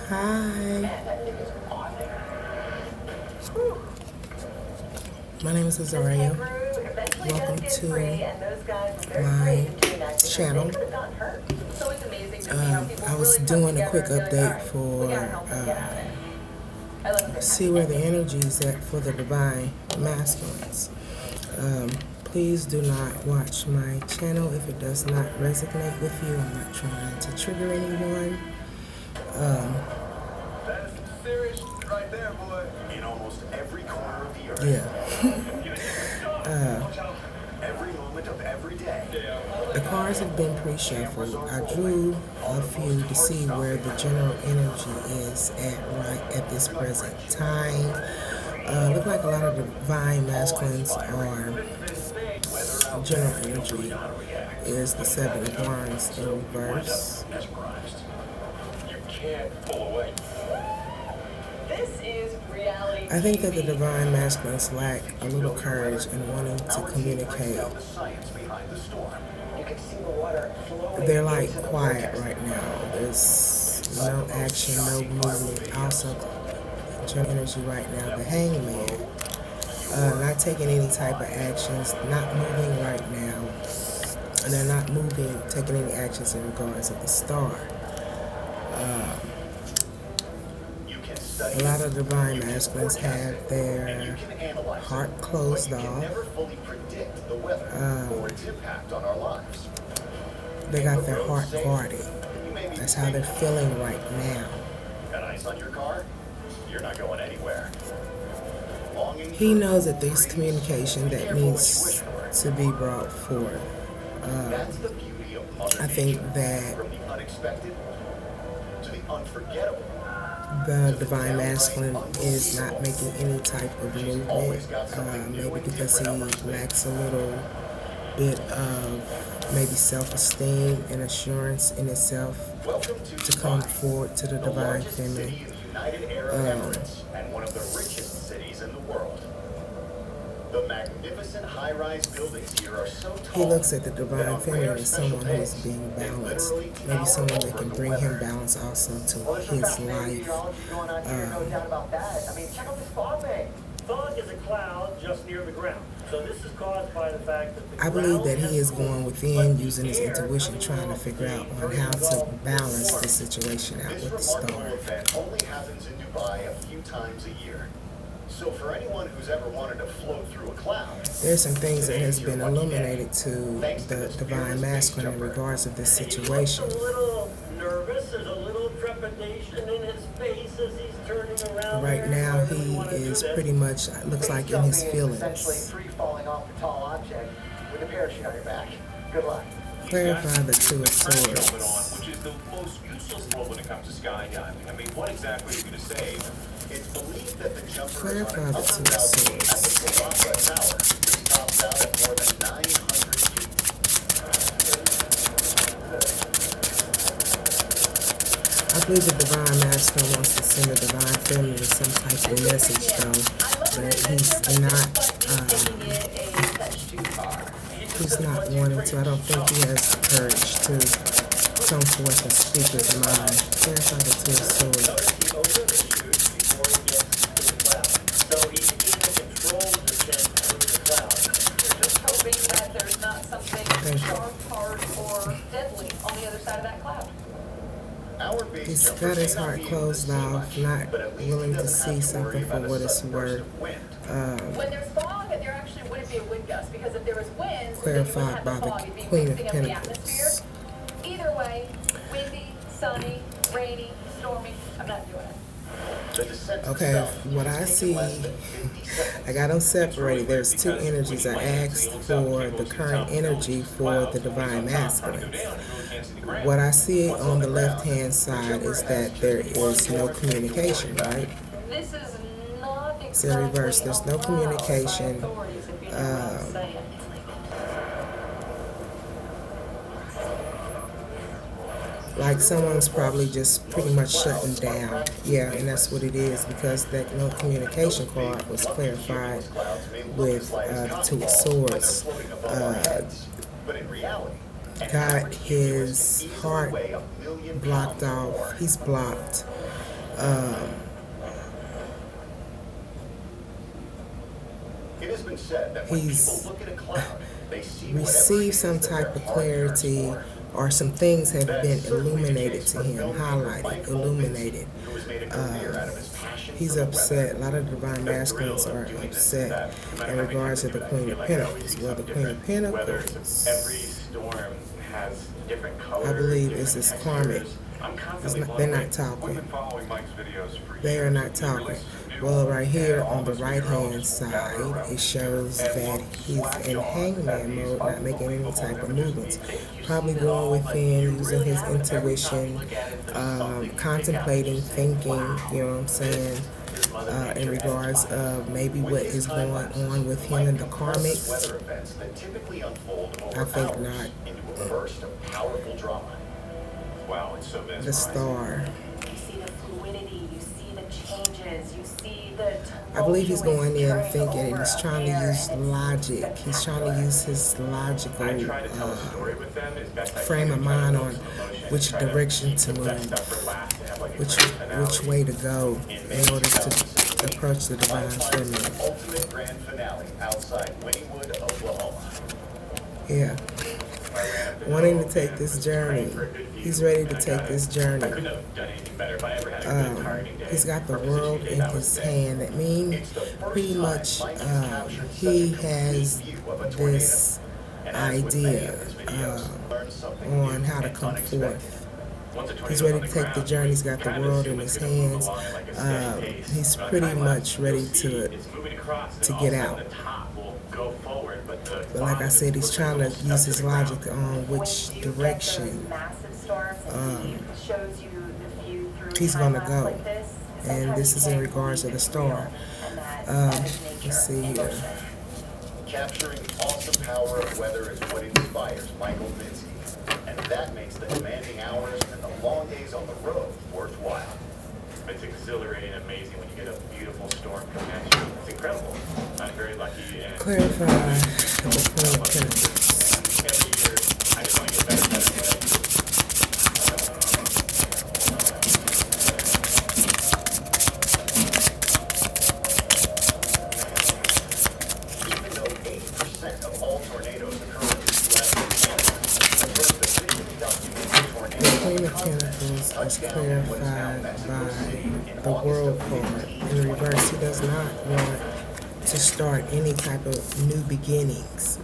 Hi, my name is Azaria. Welcome to my channel. I was doing a quick update for see where the energy is at for the divine masculines. Please do not watch my channel if it does not resonate with you. I'm not trying to trigger anyone. That is some serious shit right there, boy. In almost every corner of the earth. Yeah. Every moment of every day. The cards have been pre-shuffled. I drew a few to see where the general energy is at right at this present time. Look like a lot of divine masculines are general energy is the Seven of Wands in reverse. You can't pull away. This is reality. I think that the divine masculines lack a little courage in wanting to communicate. The science behind the storm. You can see the water flowing. They're like quiet right now. There's no action, no movement. Also, general energy right now, the Hangman. Not taking any type of actions, not moving right now. And they're not moving, taking any actions in regards of the star. A lot of divine masculines have their heart closed off. Never fully predict the weather or its impact on our lives. They got their heart guarded. That's how they're feeling right now. Got ice on your car? You're not going anywhere. He knows that there's communication that needs to be brought forth. That's the beauty of Mother I think Nature. that From the unexpected to the unforgettable. the divine masculine is not making any type of movement, maybe because he lacks a little bit of maybe self-esteem and assurance in itself to come forward to the divine feminine. United Arab Emirates and one of the richest cities in the world. The magnificent high-rise buildings here are so tall. He looks at the divine feminine as someone who is being balanced, maybe someone that can bring him balance also to his life. No doubt about that. I mean, check out this fog bank. Fog is a cloud just near the ground. So this is caused by the fact that the I believe ground that he has is going within using his intuition, trying to figure out on how to balance this situation out with the This star. remarkable event only happens in Dubai a few times a year. So for anyone who's ever wanted to float through a cloud, There's some things that has been illuminated to the divine masculine in regards of this situation. He looks a little nervous. There's a little trepidation in his face as he's turning around. Right now, he is pretty much, looks like in his Essentially feelings. free falling off the tall object with a parachute on your back. Good luck. Clarify the Two of Swords. Which is the most useless role when it comes to skydiving. I mean, what exactly are you going to save? it's believed that the jumper Clarify is the on Two an of altitude at Swords. the Tower, which tops out at more than 900 feet. I believe the divine masculine wants to send the divine feminine some type of message, though, but he's not wanting to. I don't think he has the courage to come forth and speak his mind. Clarify the Two of Swords. He opens the chute before he gets to the cloud. So he's able to control the descent through the cloud. You're just hoping that there's not something sharp, hard, or deadly on the other side of that cloud. Our base He's jumper got his may not heart be able to closed see off, much, not but at least willing he to doesn't see have something worry for about a what it's sudden burst worth. of wind. When there's fog, there actually wouldn't be a wind gust, because if there was wind, Clarified by the Queen of Pentacles. Either way, windy, sunny, rainy, stormy, I'm not doing it. The descent Okay, itself what I takes see, less than 50 seconds. I got them separated. There's two energies. I asked for the current energy for the divine masculine. What I see on the left-hand side is that there is no communication, right? This is not It's in reverse. There's no communication. Like someone's probably just pretty much shutting down. Yeah, and that's what it is, because that no communication card was clarified with the Two of Swords. But in reality, Got his heart blocked off. He's blocked. It has been said that when He's people look at a cloud, they see received some type of clarity, or some things have been illuminated to him, highlighted, illuminated. He's upset. A lot of the divine masculines are upset in regards to the Queen of Pentacles. Well, the Queen of Pentacles, Every storm has different colors. I believe this is karmic. They're not talking. They are not talking. Well, right here on the right hand side, it shows that he's in hangman mode, not making any type of movements. Probably going within, using his intuition, contemplating, thinking, you know what I'm saying, in regards of maybe what is going on with him in the karmic. I think not. Wow, it's so The Star. You see the fluidity, you see the changes, you see the I believe he's going in tumultuous thinking, and turning he's over trying air, to use and it's logic. He's trying to use his logical I try to tell a story with them as best I frame can, of try to mind build on some emotion, which try to direction to keep the best move, stuff for last and have like a which great finale. way to go in order to approach the divine feminine. Ultimate grand finale outside Wynnewood, Oklahoma. Yeah, wanting to take this journey. He's ready to take this journey. I couldn't have done anything better if I ever had a good targeting day. He's got the For world position in day, that his was it. hand. That means pretty much he has this idea on how to come forth. He's ready to take the journey. He's got the world in his hands. He's pretty much ready to get out. But like I said, he's trying to use his logic on which direction he's going to go. And this is in regards to the Star. Let's see here. Capturing awesome power of weather is what inspires Michael Vinsky. And that makes the demanding hours and the long days on the road worthwhile. It's exhilarating and amazing when you get a beautiful storm come at you. It's incredible. I'm very lucky. And Clarify the Queen of Pentacles. every year, I just want to get better and better at what I do. Even though 80% of all tornadoes occur in the U.S. and Canada, the most officially documented tornado The Queen of Pentacles is clarified by the World card. In reverse, he does not want to start any type of new beginnings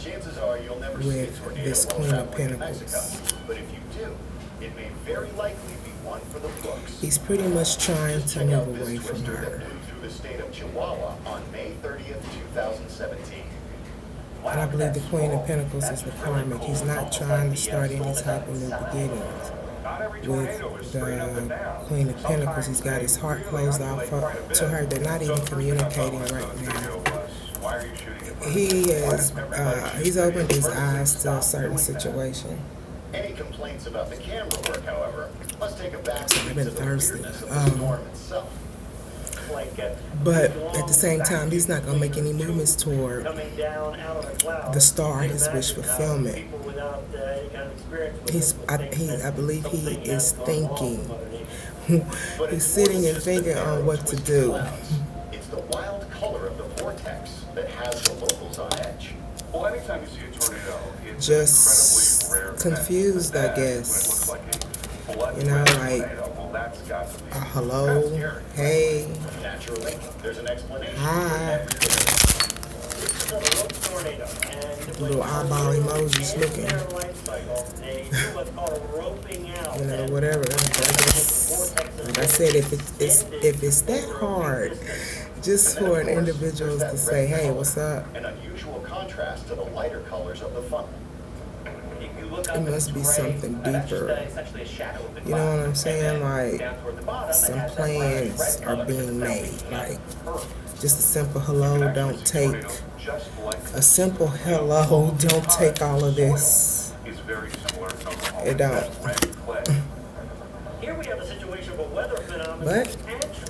chances are you'll never see a with tornado this while Queen of traveling to Pentacles. Mexico. But if you do, it may very likely be one for the books. He's pretty much trying to Check out move this away from twister that her. blew through the state of Chihuahua on May 30th, 2017. And I believe the Queen of Pentacles is the karmic. He's not trying to start any type of new beginnings. With the Queen of Pentacles, he's got his heart closed off to her. They're not even communicating right now. He is, he's opened his eyes to a certain situation. Any complaints about the camera work, however, must take a back seat I've to been the thirsty. weirdness of the storm itself. But at the same time, he's not going to make any movements toward the Star, his wish fulfillment. I believe he is thinking. He's sitting and thinking on what to do. It's the wild color of the vortex that has the locals on edge. Well, anytime you see a tornado, it's Just incredibly rare. confused, I guess. You know, like, hello, hey, Naturally, there's an explanation. hi. Little eyeball emojis looking. You know, whatever. I guess, like I said, if it's that hard, just for an individual to say, hey, what's up? An unusual contrast to the lighter colors of the funnel. It must be something deeper. You know what I'm saying? Like, some plans are being made. Like, just a simple hello, don't take. A simple hello, don't take all of this. It don't. Here we have a situation of a weather phenomenon. But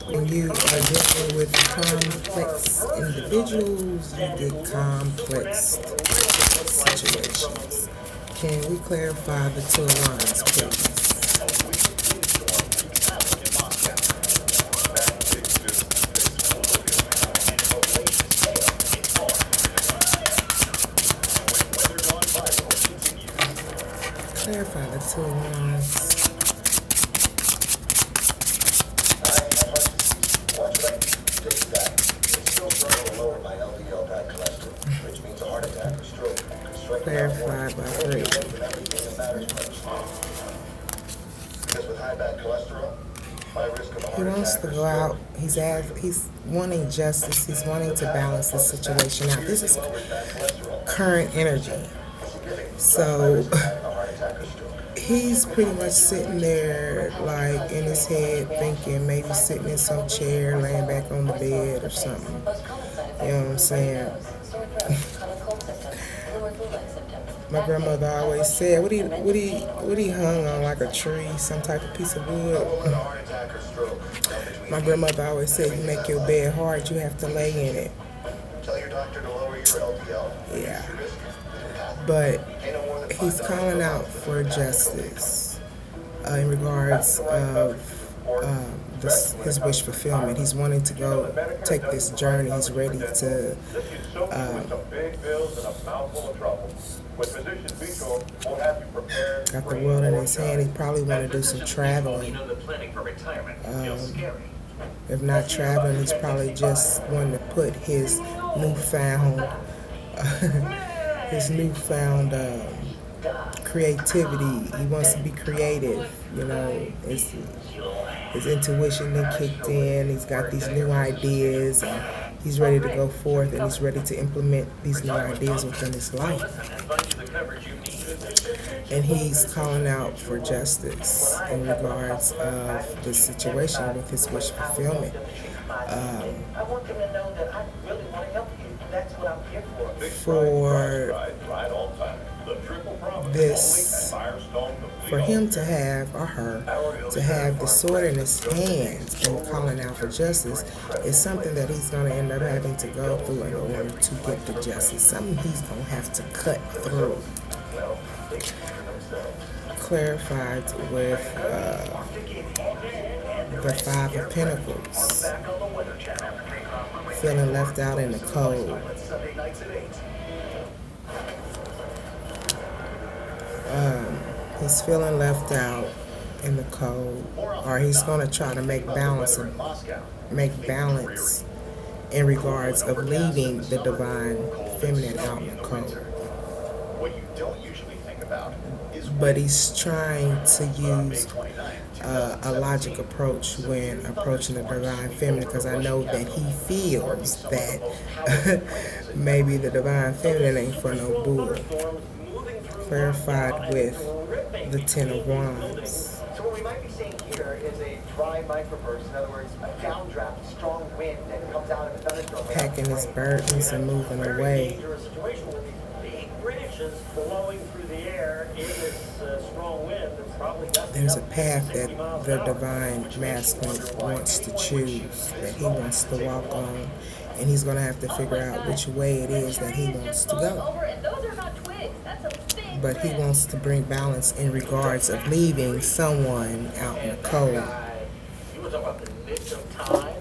when you are dealing with complex individuals, you get complex situations. Can we clarify the two lines, please? Two of Wands. Watch what I take that. It's still struggling to lower my LDL bad cholesterol, which means a heart attack or stroke. Clarified by 3. Everything that matters most. Because with high bad cholesterol, my risk of a He heart wants attack to or go out. stroke. He's wanting justice. He's wanting to balance the situation out. This is current energy. So he's pretty much sitting there, like in his head, thinking maybe sitting in some chair, laying back on the bed or something. You know what I'm saying? My grandmother always said, what he hung on, like a tree, some type of piece of wood. My grandmother always said, you make your bed hard, you have to lay in it. Tell your doctor to lower your LDL. Yeah. But he's calling out for justice in regards of his wish fulfillment. He's wanting to go take this journey. He's ready to got the world in his hand. He probably want to do some traveling. If not traveling, he's probably just wanting to put his newfound creativity. He wants to be creative, you know. His intuition then kicked in. He's got these new ideas, and he's ready to go forth, and he's ready to implement these new ideas within his life. And he's calling out for justice in regards of the situation with his wish fulfillment. I want them to know that I really want to help you. That's what I'm here for. For this, for him to have, or her, to have the sword in his hands and calling out for justice is something that he's going to end up having to go through in order to get the justice. Something he's going to have to cut through. Clarified with the Five of Pentacles. Feeling left out in the cold. He's feeling left out in the cold, or he's going to try to make balance in regards of leaving the divine feminine out in the cold. What you don't usually think about is But he's trying to use a logic approach when approaching the divine feminine, because I know that he feels that maybe the divine feminine ain't for no bull. Clarified with the Ten of Wands. So what we might be seeing here is a dry microburst. In other words, a downdraft, strong wind that comes out of a thunderstorm. Packing his burdens and moving Very away. dangerous situation with these big branches blowing through the air in this strong wind. That's probably There's a path that the divine masculine wants to choose, that he wants to walk on, and he's going to have to figure out which way it is that he wants to go. But he wants to bring balance in regards of leaving someone out in the cold. You were talking about the nick of time.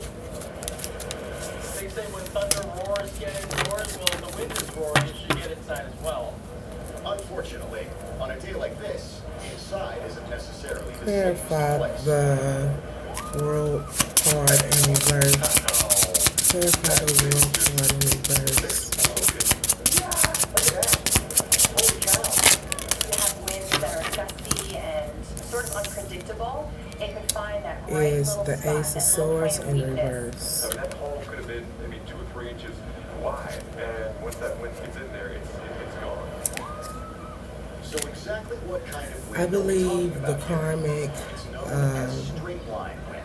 They say when thunder roars, get indoors. Well, the wind is roaring, you should get inside as well. unfortunately, on a day like this, inside isn't necessarily the Clarify safest place. the world card in reverse. Clarify the world card in reverse. Is the Ace of Swords in reverse. So that hole could have been maybe 2 or 3 inches wide, and once that wind gets in there, it's gone. So exactly what kind of I believe the karmic straight line wind?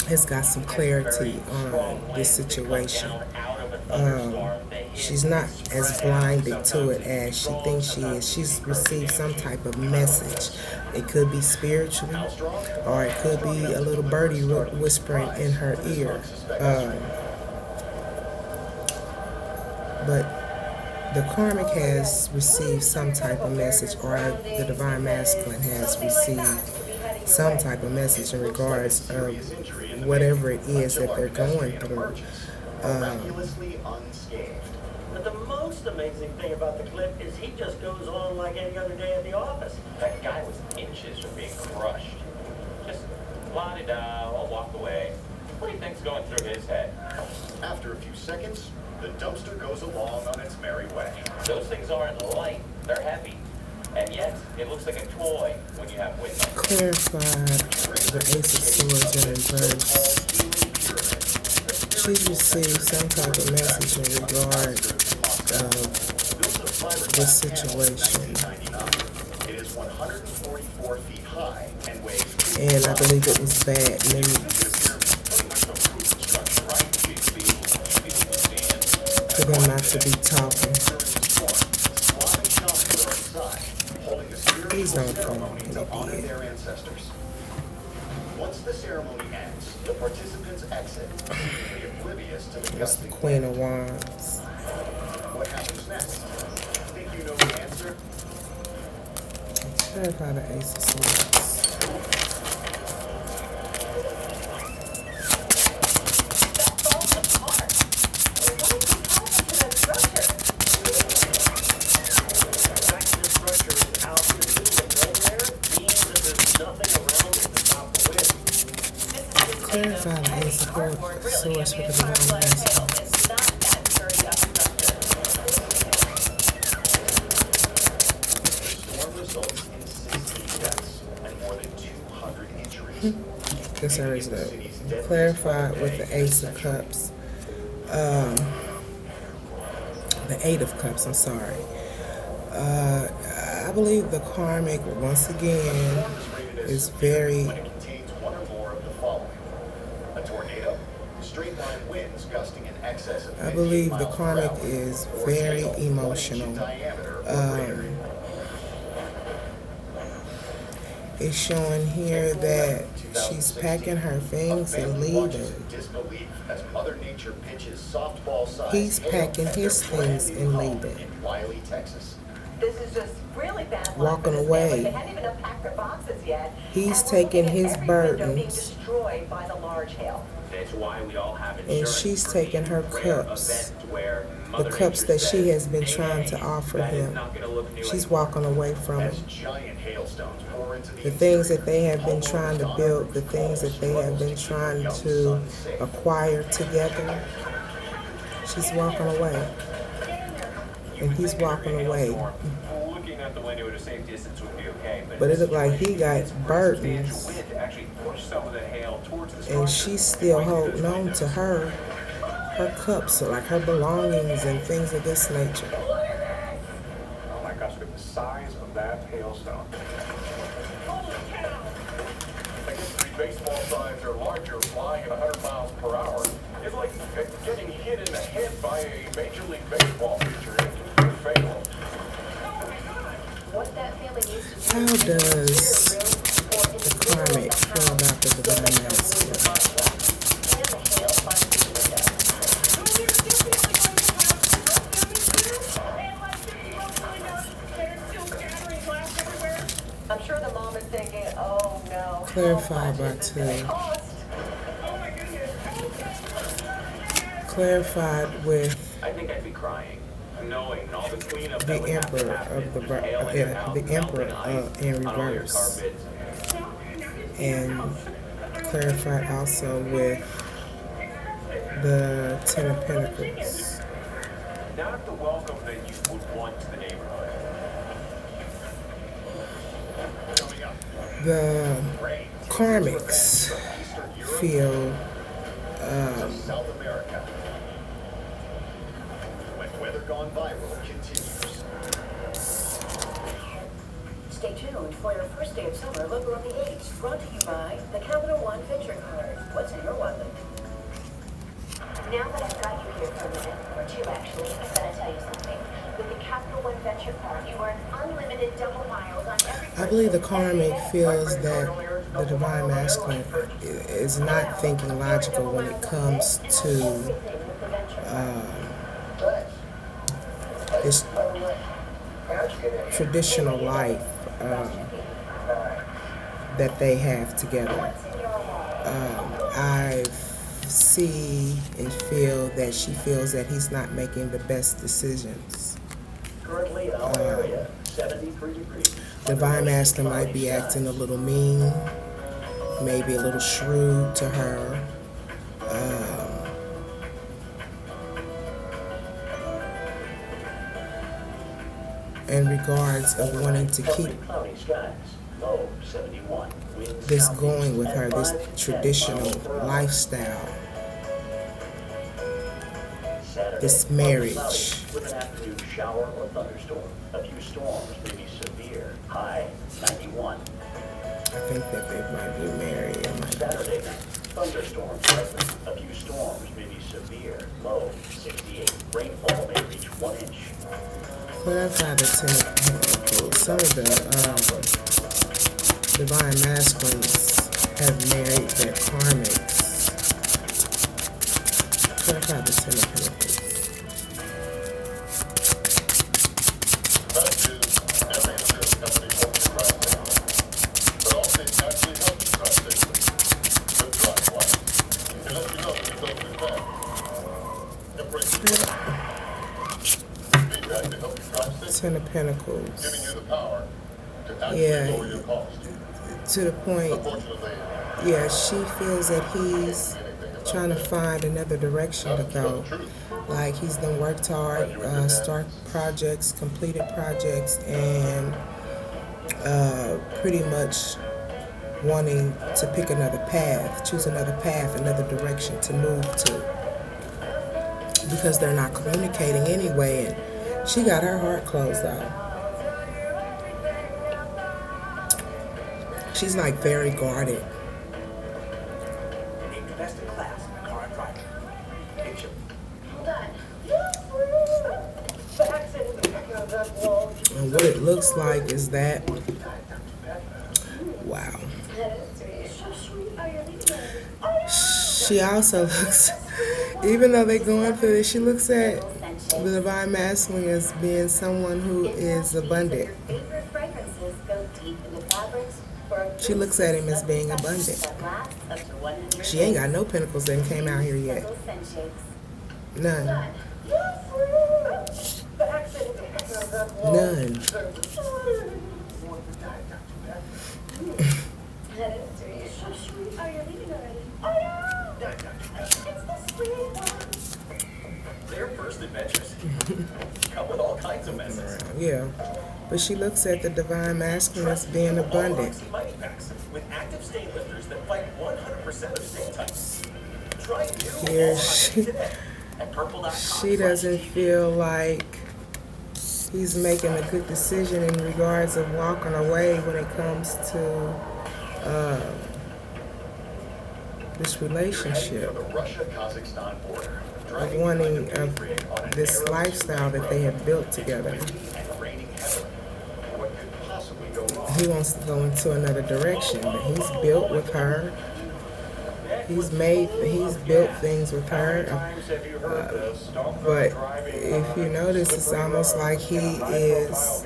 has got some clarity on this situation. She's not as blinded to it as she thinks she is. She's received some type of message. It could be spiritually, or it could be a little birdie whispering in her ear. But the karmic has received some type of message, or the divine masculine has received some type of message in regards of whatever it is that they're going through. Miraculously unscathed. But the most amazing thing about the clip is he just goes on like any other day at the office. That guy was inches from being crushed. Just la-di-da, I'll walk away. What do you think's going through his head? After a few seconds, the dumpster goes along on its merry way. Those things aren't light, they're heavy. And yet, it looks like a toy when you have wind. Clarify the Ace of Swords in reverse. She received some type of message in regard of this situation. It is 144 feet high and weighs And I believe it was bad news for them not to be talking. Please don't fall in the honor bed. their ancestors. Once the ceremony ends, the participants exit, seemingly oblivious to the That's the gusting Queen wind. of Wands. What happens next? Think you know the answer? Clarify the Ace of Swords. That falls apart. What happened to that structure? The fact that the structure is out in the middle of nowhere means that there's nothing around it to stop the wind. Clarify the Ace of Cardboard, really. Swords I with mean, the Divine cardboard Masculine. tail is not that sturdy of a structure. The storm results in 16 deaths and more than 200 injuries. This is the clarify with the Ace of Cups. The Eight of Cups, I'm sorry. I believe the karmic, once again, is very, When it contains one or more of the following: a tornado, straight line winds gusting in excess of I believe 15 the miles per karmic hour, is or very hail 1 inch in emotional. diameter or greater. It's showing here that she's packing her things and leaving. Disbelief as Mother Nature pitches softball-sized He's hail packing at his their brand things new and home leaving. in Wiley, Texas. This is just really bad luck Walking for this away. family. They hadn't even unpacked their boxes yet. He's And we're looking taking at his every window being burdens. destroyed by the large hail. It's why we all have insurance. she's for taking these her rare cups, events where The Mother cups Nature that she says, has been "Hey, trying to hey, offer that is him. not gonna look new She's anymore." walking away from As him. giant hailstones pour into The things that they have been trying to build, the things that they have been trying to acquire together, she's walking away. And he's walking away. Looking out the window at a safe distance would be okay, But it looked like he got it's substantial burdens, wind to actually push some of the hail towards the and structure. she's still holding on to her cups, like her belongings and things of this nature. Oh my gosh, look at the size of that hailstone. I guess 3 baseball signs or larger flying at 100 miles per hour is like getting hit in the head by a Major League Baseball pitcher and fatal. What that family needs to do How is does clear a room or in the the middle of karmic the feel house about the so divine they can masculine? see the construct and the hail flying through the window. I'm sure the mom is thinking, oh no. Clarify how much by is this gonna two. cost? Clarified with I think I'd be crying, knowing all the cleanup that the would have to Emperor happen. of the Hail in your house, the Emperor melting ice in on all your reverse, carpets. and clarified also with the Ten of Pentacles. Not the welcome that you would want to the neighborhood. Coming up, The rain karmics from Eastern Europe feel to South America. When weather gone viral continues. Stay tuned for your first day of summer local on the 8th, brought to you by the Capital One Venture Card. What's in your wallet? Now that I've got you here for a minute, or two actually, I gotta tell you something. With the Capital One Venture Card, you earn unlimited double miles on every I believe the purchase karmic every day. feels that the divine masculine is not thinking logical when it comes to Everything with the venture card. his traditional life that they have together. What's in your wallet? I see and feel that she feels that he's not making the best decisions. Currently in our area, 73 degrees. Divine Masculine might be acting a little mean, maybe a little shrewd to her. In regards of wanting to keep Cloudy skies. Low 71. Winds this southeast going with at her, this 5 to 10 traditional miles per hour. lifestyle, Saturday, this partly marriage. cloudy with an afternoon shower or thunderstorm. A few storms may be severe. High 91. I think that they might be married. Saturday night, thunderstorms present. A few storms may be severe. Low 68. Rainfall may reach 1 inch. Clarify the Ten of Pentacles. Some of the divine masculines have married their karmics. Clarify the Ten of Pentacles. Fact is, every insurance company wants to drive safely. But Allstate actually helps you drive safely. With Drive Wise. They let you know when it's over your bag. Embrace feedback to help you drive safely, Ten of giving Pentacles. you the power to actually lower your cost. To the point, Unfortunately, yeah, she feels that he's trying to find another direction to go. Like he's done worked hard, start projects, completed projects, and pretty much wanting to pick another path, choose another path, another direction to move to. Because they're not communicating anyway, and she got her heart closed out. She's like very guarded. Best in class in the car I'm driving. Picture. Hold on. The accident in the back of that wall. And what it looks like is that, wow. She also looks, even though they're going through this, she looks at the divine masculine as being someone who is abundant. She looks at him as being abundant. She ain't got no pentacles that came out here yet. None. None. Their first adventures come with all kinds of messes. Yeah. But she looks at the divine masculine as being abundant. Money packs with active stain lifters that fight 100% of stain types. Try new Here all she, today at purple.com. she doesn't feel like he's making a good decision in regards of walking away when it comes to this relationship, The Russia-Kazakhstan border. of wanting of this lifestyle that they have built together. And raining heavily. What could possibly go wrong? He wants to go into another direction, but he's built with her. He's built things with her. But if you notice, it's almost like he is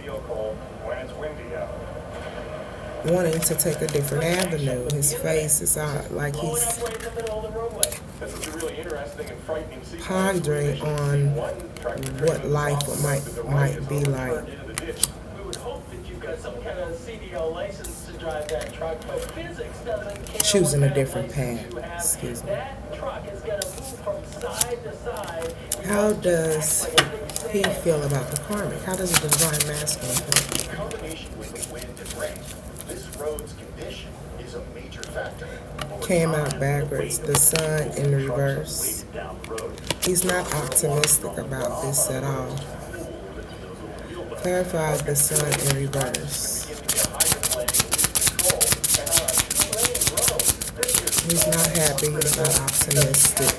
wanting to take a different avenue. His face is like he's pondering on what life might be like. We would hope that you've got some kind of CDL license to drive that truck, but physics doesn't care. Choosing what a kind of different license path. you have. Excuse me. That truck is going to move from side to side. How does he feel about the karmic? How does the divine masculine feel? In combination with the wind and rain, this road's condition is a major factor. Came out backwards, the sun in reverse. He's not optimistic about this at all. Clarified the sun in reverse. He's not happy, he's not optimistic.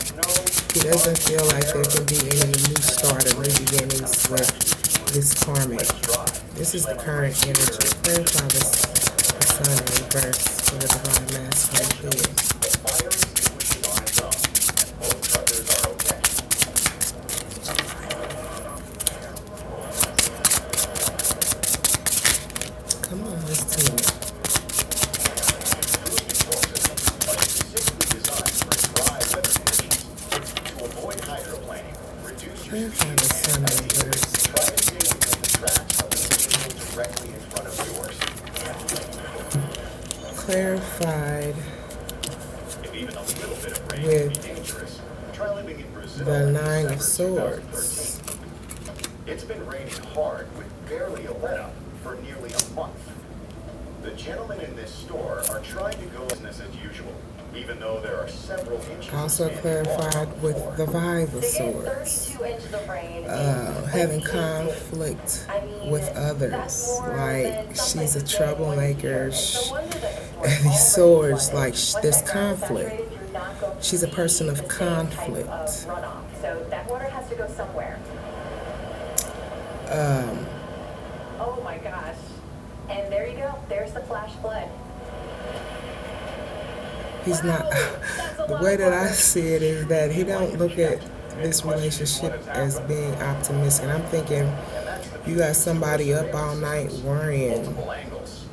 He doesn't feel like there can be any new start or new beginnings with this karmic. This is the current energy. Clarify the sun in reverse for the divine masculine here. Fire extinguishes on its own, and both truckers are okay. Come on, Miss Tina. To avoid hydroplaning, reduce your Clarify the sun in reverse. try to stay within the clarified If even a little bit of rain with can be dangerous, try living in Brazil the in Nine of December Swords. 2013. It's been raining hard with barely a let-up for nearly a month. The gentlemen in this store are trying to go business as usual, even though there are several inches Also of standing water clarified on the with floor. the Five of To get Swords. 32 inches of rain Having in 28 days. conflict I mean, with that's others. more Like, than some she's a places get in 1 troublemaker. year. It's no wonder that the floor And is these already swords, flooded. like, Once there's that ground is conflict. saturated, you're not going to She's a person see of the same type of conflict. runoff. So that water has to go somewhere. Oh my gosh. And there you go. There's the flash flood. He's not. The way that I see it is that he don't look at this relationship as being optimistic. And I'm thinking, you got somebody up all night worrying. Multiple angles.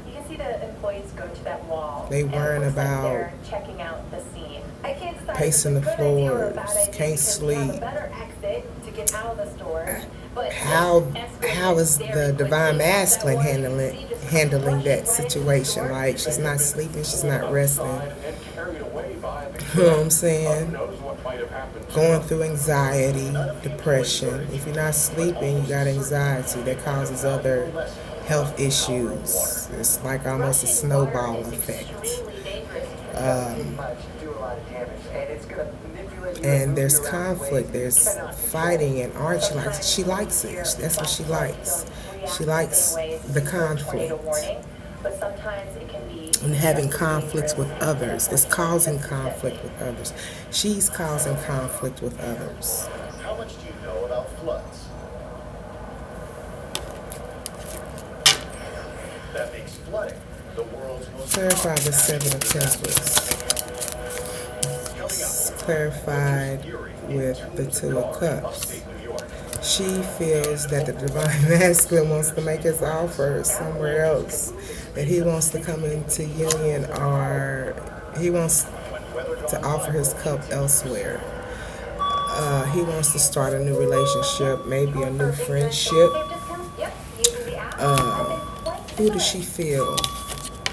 You can see the employees go to that wall. They and it worrying looks like about they're checking out the scene. I can't decide pacing if it's a the good idea or a floors, bad idea can't because we have sleep. a better exit to get out of the store. But How escalated is very the divine quickly. masculine That water, you handling see, just handling rushes that right into the situation? store. Like, she's not sleeping, she's not resting. And carried away by the You know what I'm Who saying? knows what might have happened to Going her. through anxiety, depression. If you're not sleeping, you got anxiety that causes other health issues. It's like almost a Rushing water snowball is effect. extremely dangerous. Do a lot of damage, and it's gonna manipulate you And move there's you around in ways conflict, you there's cannot control. fighting and arguing. She likes it. That's what she likes. She likes the conflict. But sometimes it can be And having conflicts with others. It's causing conflict with others. She's causing conflict with others. How much do you know about floods? That makes flooding the world's most Clarify the Seven of Pentacles. It's clarified with the Two of Cups. upstate New York. She feels that the divine masculine wants to make his offer somewhere else. That he wants to come into union, or he wants to offer his cup elsewhere. He wants to start a new relationship, maybe a new friendship. Who does she feel?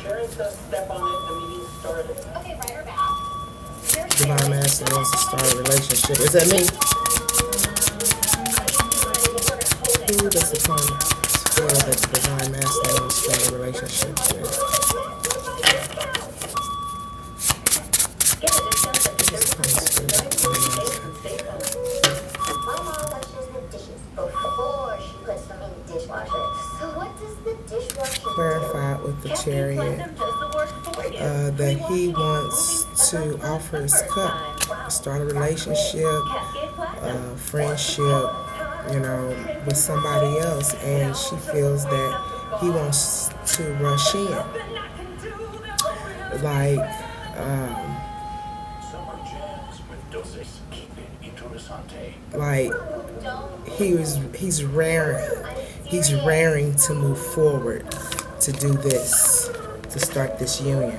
Sharon says step on it, the meeting started. Okay, right or back. Divine masculine wants to start a relationship. Is that me? Who does the opponent feel that the divine masculine wants to start a relationship with? Get a discount up to Who's the opponent's feel? My mom washes the dishes before she puts them in the dishwasher. So what does the dishwasher Clarified with the Chariot. That he wants to offer his cup, start a relationship, friendship, with somebody else, and she feels that he wants to rush in. Like, Summer jams with dosis. Keep it interessante. like he's raring to move forward, to do this, to start this union.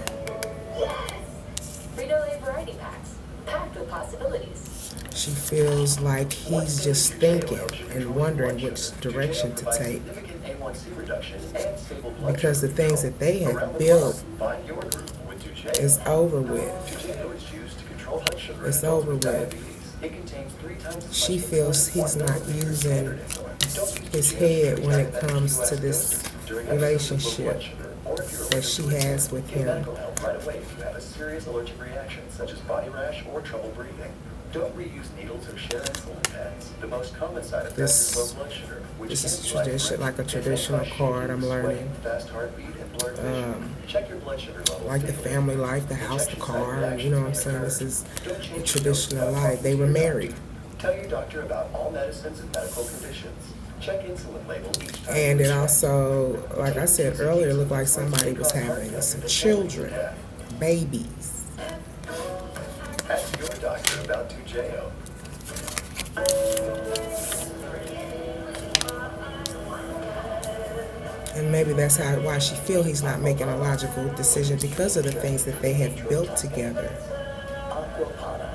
Frito-Lay variety packs, packed with possibilities. She feels like he's just thinking and wondering which direction to take, Significant A1C reduction and stable blood because the things that they have built is over with. It's over with. She feels he's not using his head when it comes to this relationship that she has with him. Medical help right away if you have a serious allergic reaction, such as body rash or trouble breathing. Don't reuse needles or share insulin pens. The most common side effect is low blood sugar, which This is can tradition, like a traditional card I'm learning. fast heartbeat and blurred vision. Check your blood sugar levels. Like the family life, the house, the car, and you know what I'm saying? This is the traditional life. They were married. Tell your doctor about all medicines and medical conditions. Check insulin label each time. And it also, like I said earlier, looked like somebody was having some children, babies. Ask your doctor about Dujeo. And maybe that's why she feel he's not making a logical decision, because of the things that they have built together. Aquapana.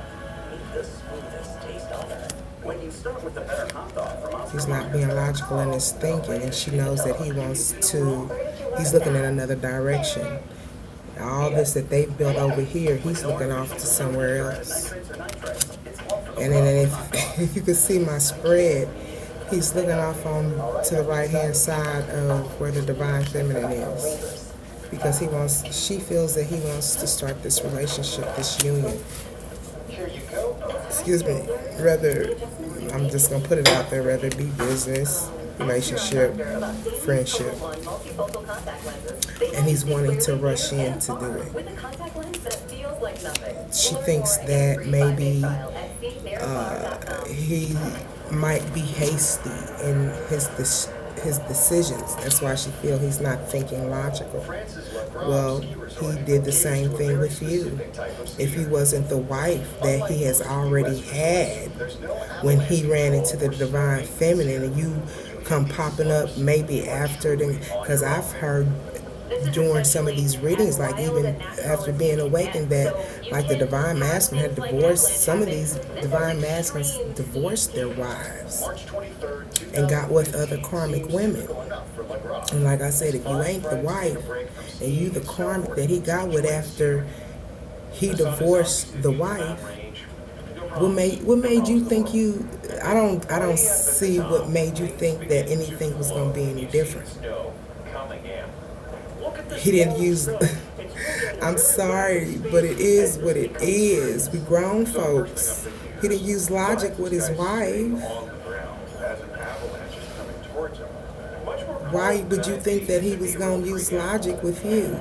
Meet the smoothest taste on earth. When you start with the better hot dog from Aquapana. He's not being logical in his thinking, and she knows that he's looking in another direction. All this that they've built over here, he's looking off to somewhere else. And then if you can see my spread, he's looking off on to the right hand side of where the divine feminine is, because she feels that he wants to start this relationship, this union. Excuse me. Rather, I'm just gonna put it out there. Rather be business, relationship, friendship, and he's wanting to rush in to do it. She thinks that maybe he might be hasty in his decisions. That's why she feels he's not thinking logical. Well, he did the same thing with you. If he wasn't the wife that he has already had when he ran into the divine feminine, and you come popping up maybe after them, because I've heard during some of these readings, like even after being awakened, that like the divine masculine had divorced, some of these divine masculines divorced their wives and got with other karmic women. And like I said, if you ain't the wife and you the karmic that he got with after he divorced the wife, what made you think you? I don't see what made you think that anything was gonna be any different. He didn't use. I'm sorry, but it is what it is. We grown folks. He didn't use logic with his wife. Why would you think that he was going to use logic with you?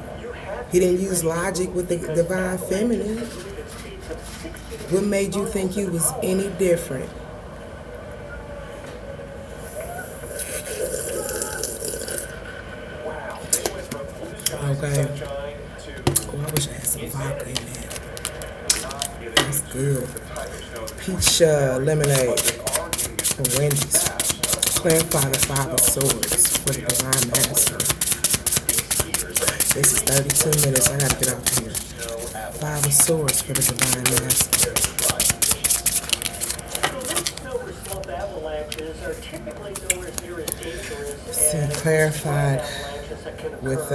He didn't use logic with the divine feminine. What made you think you was any different? Okay. Oh, I wish I had some vodka in there. That's good. Peach lemonade from Wendy's. Clarify the 5 of swords for the divine masculine. This is 32 minutes. I gotta get out of here. 5 of swords for the divine masculine. See, clarified with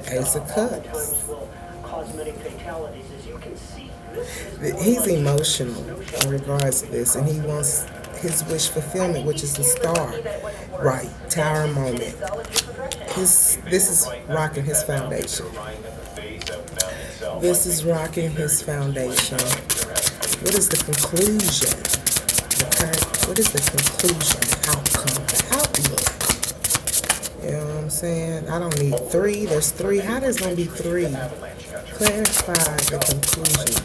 Ace of Cups. He's emotional in regards to this, and he wants his wish fulfillment, which is the star. Right, tower moment. This is rocking his foundation. This is rocking his foundation. What is the conclusion? What is the conclusion? The outcome? The outlook? You know what I'm saying? I don't need 3. There's 3. How there's going to be 3? Clarify the conclusion.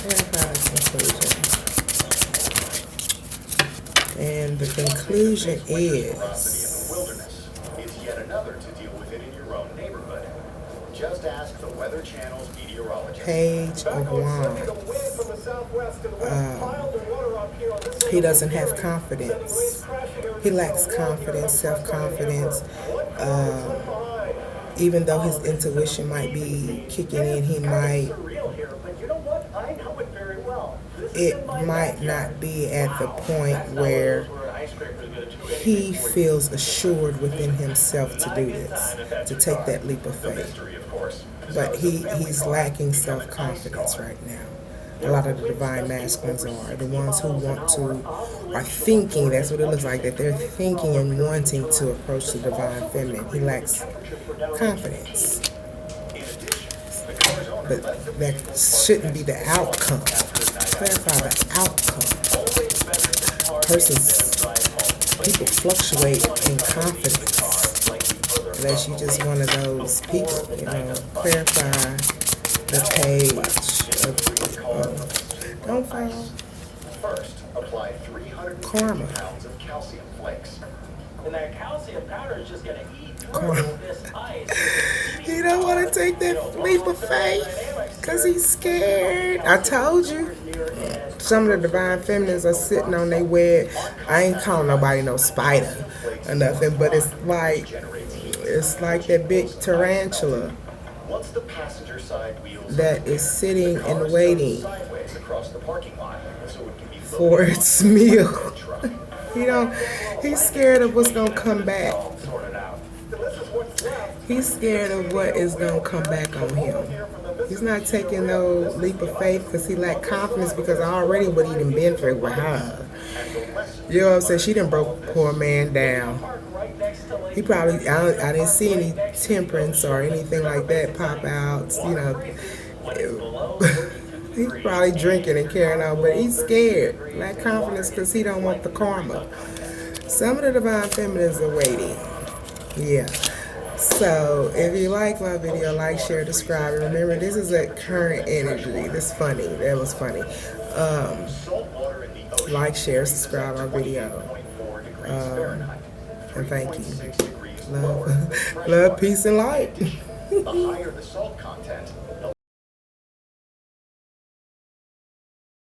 Clarify the conclusion. And the conclusion is... It's yet another to deal with it in your own neighborhood. Just ask the Weather Channel's meteorologist. Page of Wands. He doesn't have confidence. He lacks confidence, self-confidence. Even though his intuition might be kicking in, it might not be at the point where he feels assured within himself to do this, to take that leap of faith. But he's lacking self-confidence right now. A lot of the divine masculines are. The ones who are thinking, that's what it looks like, that they're thinking and wanting to approach the divine feminine. He lacks confidence. But that shouldn't be the outcome. Clarify the outcome. People fluctuate in confidence. Unless you just one of those people, you know. Clarify the page of, don't fall. First, apply 350 pounds of calcium flakes. And that calcium powder is just going to eat through this ice. He don't want to take that leap of faith because he's scared. I told you. Some of the divine feminines are sitting on their web. I ain't calling nobody no spider or nothing, but it's like that big tarantula that is sitting and waiting for its meal. He's scared of what's gonna come back. He's scared of what is going to come back on him. He's not taking no leap of faith because he lacked confidence because already what he done been through with her. You know what I'm saying? She done broke poor man down. He probably, I didn't see any temperance or anything like that pop out, you know. He's probably drinking and carrying on, but he's scared. Lack confidence because he don't want the karma. Some of the divine feminines are waiting. Yeah. So if you like my video, like, share, subscribe. And remember, this is a current energy. This funny. That was funny. Like, share, subscribe our video. And thank you. Love, love, peace, and light. The higher the salt content,